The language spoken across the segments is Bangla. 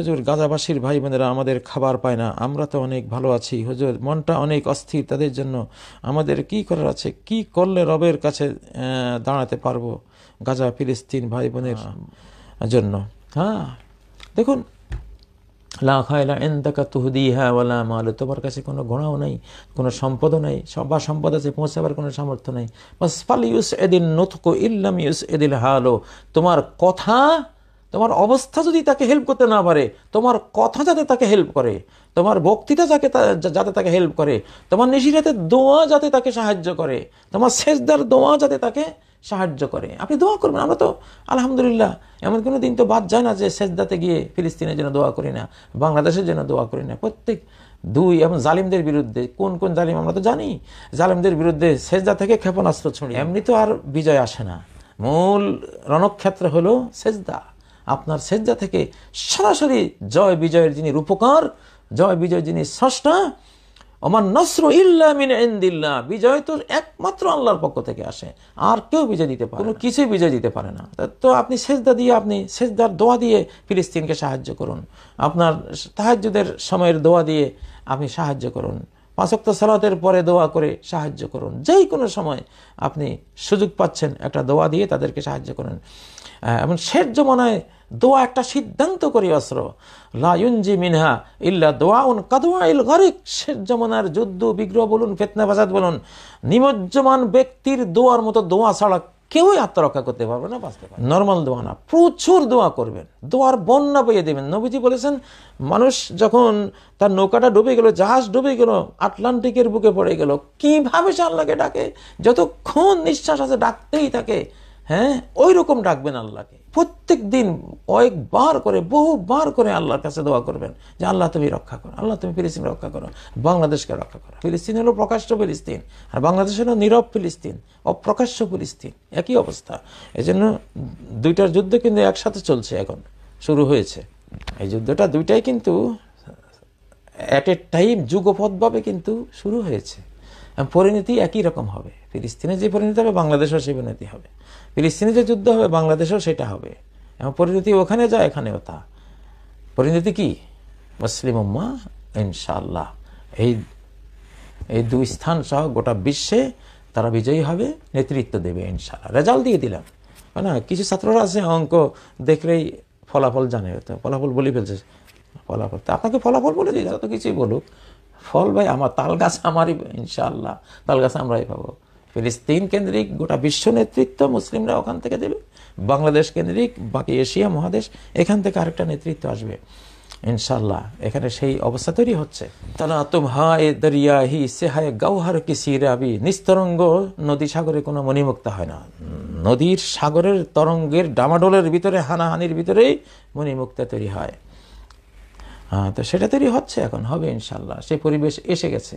হুজুর গাজাবাসীর ভাই বোনেরা আমাদের খাবার পায় না, আমরা তো অনেক ভালো আছি হুজুর, মনটা অনেক অস্থির তাদের জন্য, আমাদের কি করার আছে, কি করলে রবের কাছে দাঁড়াতে পারবো গাজা ফিলিস্তিন ভাই বোনের জন্য? হ্যাঁ, দেখুন, লা খায়লা ইনদাকা তুহদিহা ওয়ালা মাল, তোমার কাছে কোনো ঘোড়াও নেই, কোনো সম্পদও নেই, বা সম্পদ আছে পৌঁছাবার কোনো সামর্থ্য নেই। বাস ফাল ইউসইদিন নুতকু ইল্লাম ইউসইদিল হালো, তোমার কথা, তোমার অবস্থা যদি তাকে হেল্প করতে না পারে, তোমার কথা যাতে তাকে হেল্প করে, তোমার বক্তৃতা যাতে তাকে হেল্প করে, তোমার নিশিরাতের দোয়া যাতে তাকে সাহায্য করে, তোমার সেজদার দোয়া যাতে তাকে সাহায্য করে, আপনি দোয়া করবেন। আমরা তো আলহামদুলিল্লাহ এমন কোনো দিন তো বাদ যায় না যে সেজদাতে গিয়ে ফিলিস্তিনের জন্য দোয়া করি না, বাংলাদেশের জন্য দোয়া করি না। প্রত্যেক দুই এবং জালিমদের বিরুদ্ধে, কোন কোন জালিম আমরা তো জানি, জালিমদের বিরুদ্ধে সেজদা থেকে ক্ষেপণাস্ত্র ছুঁড়ি। এমনি তো আর বিজয় আসে না, মূল রণক্ষেত্র হলো সেজদা। আপনার সেজদা থেকে সরাসরি জয় বিজয়ের যিনি রূপকার, জয় বিজয় যিনি স্রষ্টা, ওমান নসরু ইল্লা মিন ইনদিল্লাহ, বিজয় তো একমাত্র আল্লাহর পক্ষ থেকে আসে, আর কেউ বিজয় দিতে পারে, কোনো কিছুই বিজয় দিতে পারে না। তো আপনি সেজদা দিয়ে, আপনি সেজদার দোয়া দিয়ে ফিলিস্তিনকে সাহায্য করুন, আপনার তাহাজ্জুদের সময়ের দোয়া দিয়ে আপনি সাহায্য করুন, 5 ওয়াক্ত সালাতের পরে দোয়া করে সাহায্য করুন, যেই কোনো সময় আপনি সুযোগ পাচ্ছেন একটা দোয়া দিয়ে তাদেরকে সাহায্য করুন। এবং শেষ জমানায় দোয়া একটা সিদ্ধান্ত করি অস্ত্র, লা ইউনজি মিনহা ইল্লা দোয়াউন কাদওয়াইল গরিক। শেষ জমানার যুদ্ধ বিগ্রহ বলুন, ফিতনা ফাসাদ বলুন, নিমজ্জমান ব্যক্তির দোয়ার মতো দোয়া ছাড়া কেউই আত্মরক্ষা করতে পারবে না, বাঁচতে পারবে। নর্মাল দোয়া না, প্রচুর দোয়া করবেন, দোয়ার বন্যা বইয়ে দেবেন। নবীজি বলেছেন, মানুষ যখন তার নৌকাটা ডুবে গেল, জাহাজ ডুবে গেল, আটলান্টিকের বুকে পড়ে গেল, কিভাবে সে আল্লাহকে ডাকে, যতক্ষণ নিঃশ্বাস আছে ডাকতেই থাকে। হ্যাঁ, ওই রকম ডাকবেন আল্লাহকে। প্রত্যেক দিন কয়েকবার করে, বহুবার করে আল্লাহর কাছে দোয়া করবেন যে আল্লাহ তুমি রক্ষা করো, আল্লাহ তুমি ফিলিস্তিন রক্ষা করো, বাংলাদেশকে রক্ষা করো। ফিলিস্তিন হলো প্রকাশ্য ফিলিস্তিন, আর বাংলাদেশ হলো নীরব ফিলিস্তিন, অপ্রকাশ্য ফিলিস্তিন, একই অবস্থা। এই জন্য দুইটার যুদ্ধ কিন্তু একসাথে চলছে, এখন শুরু হয়েছে এই যুদ্ধটা, দুইটাই কিন্তু অ্যাট এ টাইম যুগপৎভাবে কিন্তু শুরু হয়েছে। পরিণতি একই রকম হবে, ফিলিস্তিনে যে পরিণতি হবে বাংলাদেশেও সেই পরিণতি হবে, ফিলিস্তিনে যে যুদ্ধ হবে বাংলাদেশেও সেটা হবে। এবং পরিণতি ওখানে যায় এখানেও তা। পরিণতি কি? মুসলিম উম্মাহ ইনশাআল্লাহ এই দুই স্থান সহ গোটা বিশ্বে তারা বিজয়ী হবে, নেতৃত্ব দেবে ইনশাআল্লাহ। রেজাল্ট দিয়ে দিলাম না, কিছু ছাত্ররা আছে অঙ্ক দেখলেই ফলাফল জানে, তো ফলাফল বলে ফেলছে, ফলাফল তো আপনাকে ফলাফল বলে দিই, যত কিছুই বলুক, ফল ভাই আমার, তাল গাছ আমারই ইনশাআল্লাহ, তাল গাছ আমরাই পাবো। ফিলিস্তিন কেন্দ্রিক গোটা বিশ্ব নেতৃত্ব মুসলিমরা ওখান থেকে দেবে, বাংলাদেশ কেন্দ্রিক বাকি এশিয়া মহাদেশ এখান থেকে আরেকটা নেতৃত্ব আসবে ইনশাআল্লাহ। এখানে সেই অবস্থা তৈরি হচ্ছে। তারা তুম হায় দরিয়া হি সে হায় গাওহার কি সিরাবি, নিস্তরঙ্গ নদী সাগরে কোনো মণিমুক্তা হয় না, নদীর সাগরের তরঙ্গের ডামাডোলের ভিতরে, হানাহানির ভিতরেই মণিমুক্তা তৈরি হয়। তো সেটা তৈরি হচ্ছে, এখন হবে ইনশাআল্লাহ, সেই পরিবেশ এসে গেছে।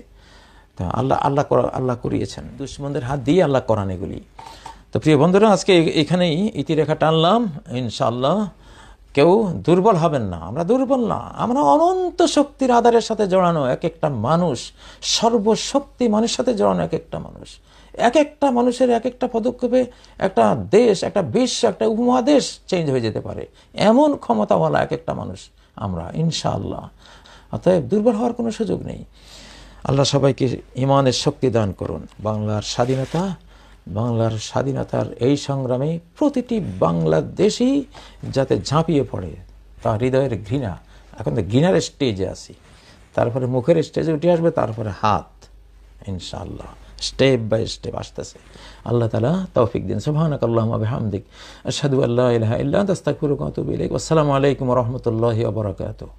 তো আল্লাহ করিয়েছেন, দুশ্মনদের হাত দিয়ে আল্লাহ করান এগুলি। তো প্রিয় বন্ধুরা, আজকে এখানেই ইতিরেখা টানলাম ইনশাআল্লাহ। কেউ দুর্বল হবেন না, আমরা দুর্বল না, আমরা অনন্ত শক্তির আধারের সাথে জড়ানো এক একটা মানুষ, সর্বশক্তি মানুষের সাথে জড়ানো এক একটা মানুষ, এক একটা মানুষের এক একটা পদক্ষেপে একটা দেশ, একটা বিশ্ব, একটা উপমহাদেশ চেঞ্জ হয়ে যেতে পারে, এমন ক্ষমতাওয়ালা এক একটা মানুষ আমরা ইনশাআল্লাহ। অতএব দুর্বল হওয়ার কোনো সুযোগ নেই। আল্লাহ সবাইকে ইমানের শক্তি দান করুন। বাংলার স্বাধীনতার এই সংগ্রামে প্রতিটি বাংলাদেশি যাতে ঝাঁপিয়ে পড়ে, তার হৃদয়ের ঘৃণা, এখন তো ঘৃণার স্টেজে আছি, তারপরে মুখের স্টেজে উঠে আসবে, তারপরে হাত, ইনশাআল্লাহ স্টেপ বাই স্টেপ আসতেছে। আল্লাহ তাআলা তৌফিক দিন। সুবহানাকাল্লাহুম্মা বিহামদিক, আশহাদু আল্লা ইলাহা ইল্লা আনতা আস্তাগফিরুকা ওয়া আতুবু ইলাইক। আসসালামু আলাইকুম ওয়া রাহমাতুল্লাহি ওয়া বারাকাতুহু।